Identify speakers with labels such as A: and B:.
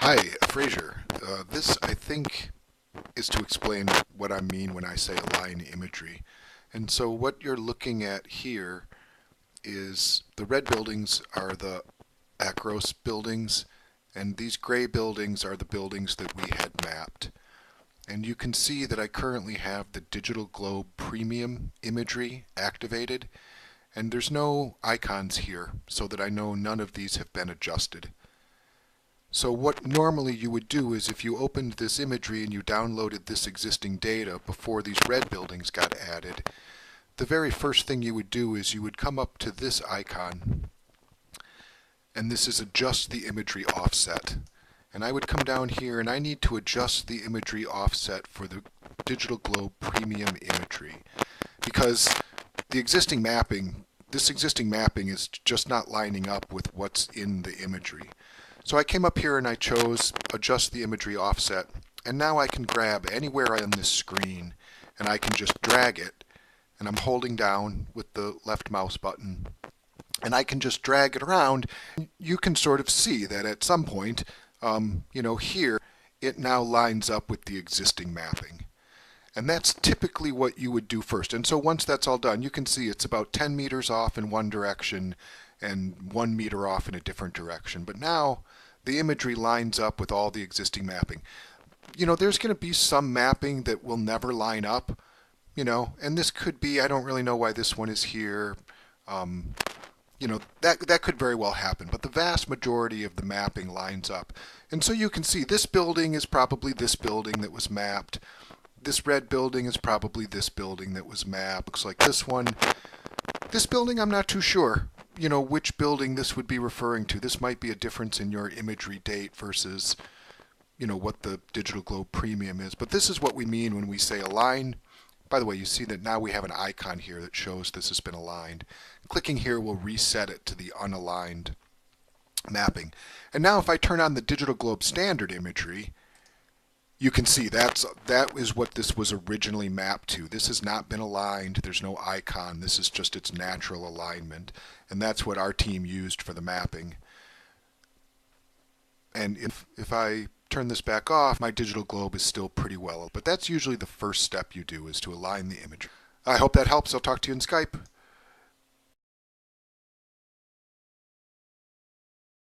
A: Hi, Fraser. This, I think, is to explain what I mean when I say align imagery. And so what you're looking at here is the red buildings are the ACROS buildings, and these gray buildings are the buildings that we had mapped. And you can see that I currently have the Digital Globe Premium imagery activated, and there's no icons here, so that I know none of these have been adjusted. So what normally you would do is if you opened this imagery and you downloaded this existing data before these red buildings got added, the very first thing you would do is you would come up to this icon, and this is adjust the imagery offset. And I would come down here and I need to adjust the imagery offset for the Digital Globe Premium imagery, because the existing mapping, this existing mapping is just not lining up with what's in the imagery. So I came up here and I chose adjust the imagery offset, and now I can grab anywhere on this screen and I can just drag it, and I'm holding down with the left mouse button, and I can just drag it around. You can sort of see that at some point, here it now lines up with the existing mapping. And that's typically what you would do first. And so once that's all done, you can see it's about 10 meters off in one direction and 1 meter off in a different direction. But now the imagery lines up with all the existing mapping. There's going to be some mapping that will never line up, and this could be, I don't really know why this one is here. That could very well happen, but the vast majority of the mapping lines up. And so you can see this building is probably this building that was mapped. This red building is probably this building that was mapped. Looks like this one. This building, I'm not too sure, which building this would be referring to. This might be a difference in your imagery date versus, what the Digital Globe Premium is. But this is what we mean when we say align. By the way, you see that now we have an icon here that shows this has been aligned. Clicking here will reset it to the unaligned mapping. And now if I turn on the Digital Globe Standard imagery, you can see that is what this was originally mapped to. This has not been aligned. There's no icon. This is just its natural alignment. And that's what our team used for the mapping. And if I turn this back off, my digital globe is still pretty well. But that's usually the first step you do, is to align the image. I hope that helps. I'll talk to you in Skype.